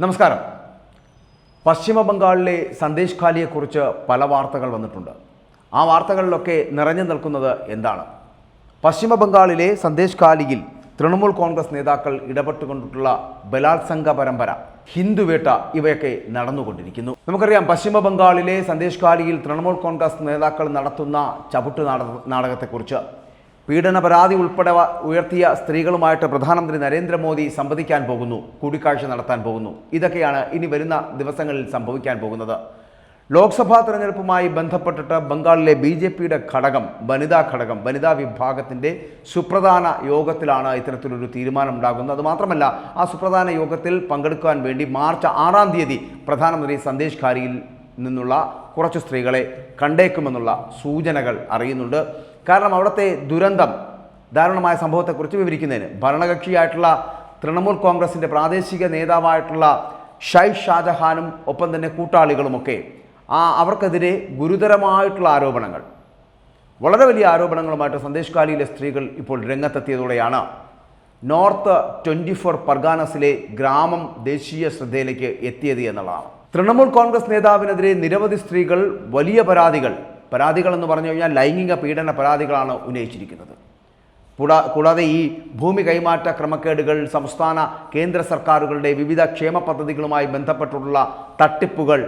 നമസ്കാരം. പശ്ചിമ ബംഗാളിലെ സന്ദേശ് ഖാലിയെക്കുറിച്ച് പല വാർത്തകൾ വന്നിട്ടുണ്ട്. ആ വാർത്തകളിലൊക്കെ നിറഞ്ഞു നിൽക്കുന്നത് എന്താണ്? പശ്ചിമ ബംഗാളിലെ സന്ദേശ് ഖാലിയിൽ തൃണമൂൽ കോൺഗ്രസ് നേതാക്കൾ ഇടപെട്ടുകൊണ്ടിട്ടുള്ള ബലാത്സംഗ പരമ്പര, ഹിന്ദുവേട്ട ഇവയൊക്കെ നടന്നുകൊണ്ടിരിക്കുന്നു. നമുക്കറിയാം, പശ്ചിമ ബംഗാളിലെ സന്ദേശ് ഖാലിയിൽ തൃണമൂൽ കോൺഗ്രസ് നേതാക്കൾ നടത്തുന്ന ചവിട്ട് നാടകത്തെക്കുറിച്ച്, പീഡന പരാതി ഉൾപ്പെടെ ഉയർത്തിയ സ്ത്രീകളുമായിട്ട് പ്രധാനമന്ത്രി നരേന്ദ്രമോദി സംവദിക്കാൻ പോകുന്നു, കൂടിക്കാഴ്ച നടത്താൻ പോകുന്നു. ഇതൊക്കെയാണ് ഇനി വരുന്ന ദിവസങ്ങളിൽ സംഭവിക്കാൻ പോകുന്നത്. ലോക്സഭാ തെരഞ്ഞെടുപ്പുമായി ബന്ധപ്പെട്ടിട്ട് ബംഗാളിലെ BJPയുടെ ഘടകം, വനിതാ വിഭാഗത്തിൻ്റെ സുപ്രധാന യോഗത്തിലാണ് ഇത്തരത്തിലൊരു തീരുമാനമുണ്ടാകുന്നത്. അതുമാത്രമല്ല, ആ സുപ്രധാന യോഗത്തിൽ പങ്കെടുക്കാൻ വേണ്ടി മാർച്ച് 6-ാം തീയതി പ്രധാനമന്ത്രി സന്ദേശ് ഖാലിയിൽ നിന്നുള്ള കുറച്ച് സ്ത്രീകളെ കണ്ടേക്കുമെന്നുള്ള സൂചനകൾ അറിയുന്നുണ്ട്. കാരണം അവിടുത്തെ ദാരുണമായ സംഭവത്തെക്കുറിച്ച് വിവരിക്കുന്നതിന് ഭരണകക്ഷിയായിട്ടുള്ള തൃണമൂൽ കോൺഗ്രസിൻ്റെ പ്രാദേശിക നേതാവായിട്ടുള്ള ഷാജഹാനും ഒപ്പം തന്നെ കൂട്ടാളികളുമൊക്കെ അവർക്കെതിരെ ഗുരുതരമായിട്ടുള്ള ആരോപണങ്ങൾ, വളരെ വലിയ ആരോപണങ്ങളുമായിട്ട് സന്ദേശ് ഖാലിയിലെ സ്ത്രീകൾ ഇപ്പോൾ രംഗത്തെത്തിയതോടെയാണ് നോർത്ത് 24 പർഗാനസിലെ ഗ്രാമം ദേശീയ ശ്രദ്ധയിലേക്ക് എത്തിയത് എന്നുള്ളതാണ്. തൃണമൂൽ കോൺഗ്രസ് നേതാവിനെതിരെ നിരവധി സ്ത്രീകൾ വലിയ പരാതികൾ എന്ന് പറഞ്ഞു കഴിഞ്ഞാൽ ലൈംഗിക പീഡന പരാതികളാണ് ഉന്നയിച്ചിരിക്കുന്നത്. കൂടാതെ ഈ ഭൂമി കൈമാറ്റ ക്രമക്കേടുകൾ, സംസ്ഥാന കേന്ദ്ര സർക്കാരുകളുടെ വിവിധ ക്ഷേമ പദ്ധതികളുമായി ബന്ധപ്പെട്ടുള്ള തട്ടിപ്പുകൾ,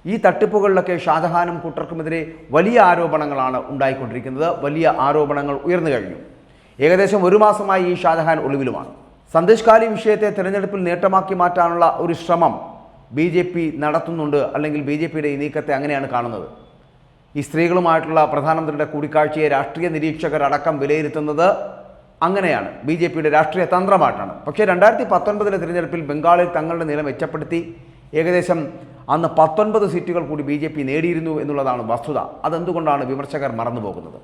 ഈ തട്ടിപ്പുകളിലൊക്കെ ഷാജഹാനും കൂട്ടർക്കുമെതിരെ വലിയ ആരോപണങ്ങളാണ് ഉണ്ടായിക്കൊണ്ടിരിക്കുന്നത്. വലിയ ആരോപണങ്ങൾ ഉയർന്നു കഴിഞ്ഞു. ഏകദേശം 1 മാസമായി ഈ ഷാജഹാൻ ഒളിവിലുമാണ്. സന്ദേശ് ഖാലി വിഷയത്തെ തിരഞ്ഞെടുപ്പിൽ നേട്ടമാക്കി മാറ്റാനുള്ള ഒരു ശ്രമം BJP നടത്തുന്നുണ്ട്, അല്ലെങ്കിൽ BJPയുടെ ഈ നീക്കത്തെ അങ്ങനെയാണ് കാണുന്നത്. ഈ സ്ത്രീകളുമായിട്ടുള്ള പ്രധാനമന്ത്രിയുടെ കൂടിക്കാഴ്ചയെ രാഷ്ട്രീയ നിരീക്ഷകരടക്കം വിലയിരുത്തുന്നത് അങ്ങനെയാണ്, BJPയുടെ രാഷ്ട്രീയ തന്ത്രമായിട്ടാണ്. പക്ഷേ 2019 തിരഞ്ഞെടുപ്പിൽ ബംഗാളിൽ തങ്ങളുടെ നില മെച്ചപ്പെടുത്തി ഏകദേശം അന്ന് 19 സീറ്റുകൾ കൂടി BJP നേടിയിരുന്നു എന്നുള്ളതാണ് വസ്തുത. അതെന്തുകൊണ്ടാണ് വിമർശകർ മറന്നുപോകുന്നത്?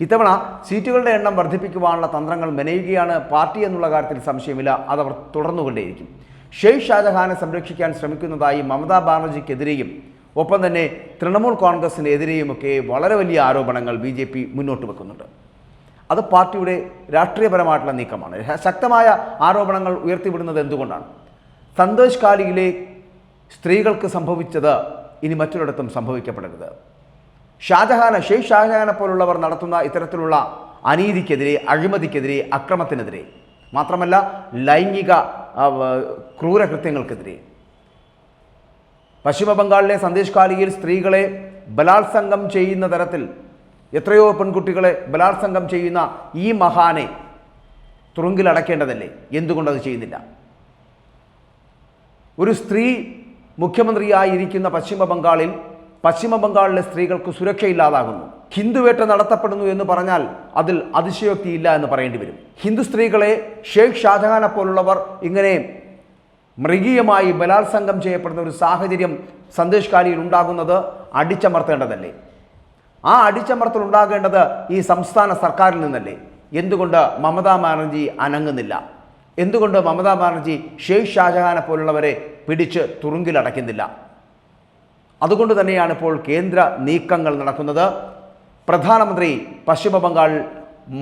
ഇത്തവണ സീറ്റുകളുടെ എണ്ണം വർദ്ധിപ്പിക്കുവാനുള്ള തന്ത്രങ്ങൾ മെനയുകയാണ് പാർട്ടി എന്നുള്ള കാര്യത്തിൽ സംശയമില്ല. അതവർ തുടർന്നുകൊണ്ടേയിരിക്കും. ഷാജഹാനെ സംരക്ഷിക്കാൻ ശ്രമിക്കുന്നതായി മമതാ ബാനർജിക്കെതിരെയും ഒപ്പം തന്നെ തൃണമൂൽ കോൺഗ്രസിനെതിരെയുമൊക്കെ വളരെ വലിയ ആരോപണങ്ങൾ BJP മുന്നോട്ട് വെക്കുന്നുണ്ട്. അത് പാർട്ടിയുടെ രാഷ്ട്രീയപരമായിട്ടുള്ള നീക്കമാണ്. ശക്തമായ ആരോപണങ്ങൾ ഉയർത്തിവിടുന്നത് എന്തുകൊണ്ടാണ്? സന്ദേശ് ഖാലിയിലെ സ്ത്രീകൾക്ക് സംഭവിച്ചത് ഇനി മറ്റൊരിടത്തും സംഭവിക്കപ്പെടരുത്. ഷാജഹാനെ പോലുള്ളവർ നടത്തുന്ന ഇത്തരത്തിലുള്ള അനീതിക്കെതിരെ, അഴിമതിക്കെതിരെ, അക്രമത്തിനെതിരെ, മാത്രമല്ല ലൈംഗിക ക്രൂരകൃത്യങ്ങൾക്കെതിരെ, പശ്ചിമ ബംഗാളിലെ സന്ദേശ് ഖാലിയിൽ സ്ത്രീകളെ ബലാത്സംഗം ചെയ്യുന്ന തരത്തിൽ എത്രയോ പെൺകുട്ടികളെ ബലാത്സംഗം ചെയ്യുന്ന ഈ മഹാനെ തുറുങ്കിലടക്കേണ്ടതല്ലേ? എന്തുകൊണ്ടത് ചെയ്യുന്നില്ല? ഒരു സ്ത്രീ മുഖ്യമന്ത്രിയായിരിക്കുന്ന പശ്ചിമ ബംഗാളിലെ സ്ത്രീകൾക്ക് സുരക്ഷയില്ലാതാകുന്നു. ഹിന്ദുവേട്ട നടത്തപ്പെടുന്നു എന്ന് പറഞ്ഞാൽ അതിൽ അതിശയോക്തിയില്ല എന്ന് പറയേണ്ടി വരും. ഹിന്ദു സ്ത്രീകളെ ഷാജഹാനെ പോലുള്ളവർ ഇങ്ങനെ മൃഗീയമായി ബലാത്സംഗം ചെയ്യപ്പെടുന്ന ഒരു സാഹചര്യം സന്ദേശ് ഖാലിയിൽ ഉണ്ടാകുന്നത് അടിച്ചമർത്തേണ്ടതല്ലേ? ആ അടിച്ചമർത്തൽ ഉണ്ടാകേണ്ടത് ഈ സംസ്ഥാന സർക്കാരിൽ നിന്നല്ലേ? എന്തുകൊണ്ട് മമതാ ബാനർജി അനങ്ങുന്നില്ല? എന്തുകൊണ്ട് മമതാ ബാനർജി ഷാജഹാനെ പോലുള്ളവരെ പിടിച്ച് തുറുങ്കിലടയ്ക്കുന്നില്ല? അതുകൊണ്ട് തന്നെയാണ് ഇപ്പോൾ കേന്ദ്ര നീക്കങ്ങൾ നടക്കുന്നത്. പ്രധാനമന്ത്രി പശ്ചിമ ബംഗാൾ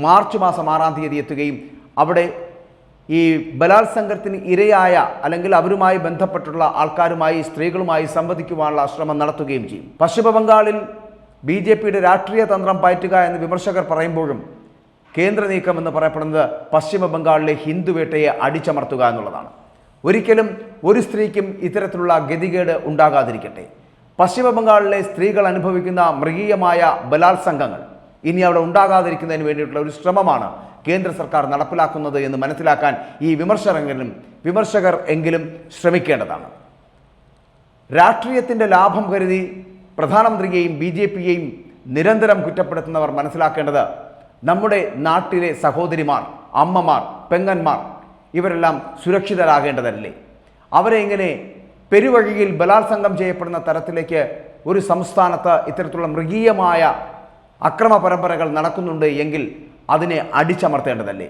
മാർച്ച് മാസം 6-ാം തീയതി എത്തുകയും അവിടെ ഈ ബലാത്സംഗത്തിന് ഇരയായ അല്ലെങ്കിൽ അവരുമായി ബന്ധപ്പെട്ടുള്ള ആൾക്കാരുമായി, സ്ത്രീകളുമായി സംവദിക്കുവാനുള്ള ശ്രമം നടത്തുകയും ചെയ്യും. പശ്ചിമ ബംഗാളിൽ BJPയുടെ രാഷ്ട്രീയ തന്ത്രം പയറ്റുക എന്ന് വിമർശകർ പറയുമ്പോഴും കേന്ദ്ര നീക്കം എന്ന് പറയപ്പെടുന്നത് പശ്ചിമ ബംഗാളിലെ ഹിന്ദുവേട്ടയെ അടിച്ചമർത്തുക എന്നുള്ളതാണ്. ഒരിക്കലും ഒരു സ്ത്രീക്കും ഇത്തരത്തിലുള്ള ഗതികേട് ഉണ്ടാകാതിരിക്കട്ടെ. പശ്ചിമ ബംഗാളിലെ സ്ത്രീകൾ അനുഭവിക്കുന്ന മൃഗീയമായ ബലാത്സംഗങ്ങൾ ഇനി അവിടെ ഉണ്ടാകാതിരിക്കുന്നതിന് വേണ്ടിയിട്ടുള്ള ഒരു ശ്രമമാണ് കേന്ദ്ര സർക്കാർ നടപ്പിലാക്കുന്നത് എന്ന് മനസ്സിലാക്കാൻ ഈ വിമർശകർ എങ്കിലും ശ്രമിക്കേണ്ടതാണ്. രാഷ്ട്രീയത്തിൻ്റെ ലാഭം കരുതി പ്രധാനമന്ത്രിയെയും BJPയെയും നിരന്തരം കുറ്റപ്പെടുത്തുന്നവർ മനസ്സിലാക്കേണ്ടത് നമ്മുടെ നാട്ടിലെ സഹോദരിമാർ, അമ്മമാർ, പെങ്ങന്മാർ ഇവരെല്ലാം സുരക്ഷിതരാകേണ്ടതല്ലേ? അവരെ ഇങ്ങനെ പെരുവഴിയിൽ ബലാത്സംഗം ചെയ്യപ്പെടുന്ന തരത്തിലേക്ക് ഒരു സംസ്ഥാനത്ത് ഇത്തരത്തിലുള്ള മൃഗീയമായ അക്രമ പരമ്പരകൾ നടക്കുന്നുണ്ട് എങ്കിൽ അതിനെ അടിച്ചമർത്തേണ്ടതല്ലേ?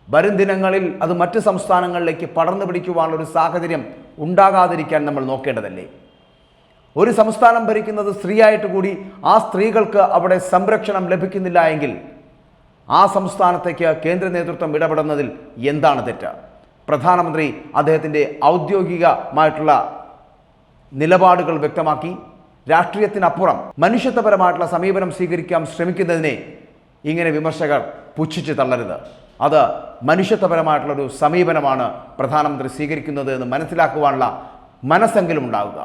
വരും ദിനങ്ങളിൽ അത് മറ്റ് സംസ്ഥാനങ്ങളിലേക്ക് പടർന്നു പിടിക്കുവാനുള്ള ഒരു സാഹചര്യം ഉണ്ടാകാതിരിക്കാൻ നമ്മൾ നോക്കേണ്ടതല്ലേ? ഒരു സംസ്ഥാനം ഭരിക്കുന്നത് സ്ത്രീയായിട്ട് കൂടി ആ സ്ത്രീകൾക്ക് അവിടെ സംരക്ഷണം ലഭിക്കുന്നില്ല എങ്കിൽ ആ സംസ്ഥാനത്തേക്ക് കേന്ദ്ര നേതൃത്വം ഇടപെടുന്നതിൽ എന്താണ് തെറ്റ്? പ്രധാനമന്ത്രി അദ്ദേഹത്തിൻ്റെ ഔദ്യോഗികമായിട്ടുള്ള നിലപാടുകൾ വ്യക്തമാക്കി. രാഷ്ട്രീയത്തിനപ്പുറം മനുഷ്യത്വപരമായിട്ടുള്ള സമീപനം സ്വീകരിക്കാൻ ശ്രമിക്കുന്നതിനെ ഇങ്ങനെ വിമർശകർ പുച്ഛിച്ച് തള്ളരുത്. അത് മനുഷ്യത്വപരമായിട്ടുള്ളൊരു സമീപനമാണ് പ്രധാനമന്ത്രി സ്വീകരിക്കുന്നത് എന്ന് മനസ്സിലാക്കുവാനുള്ള മനസ്സെങ്കിലും ഉണ്ടാവുക.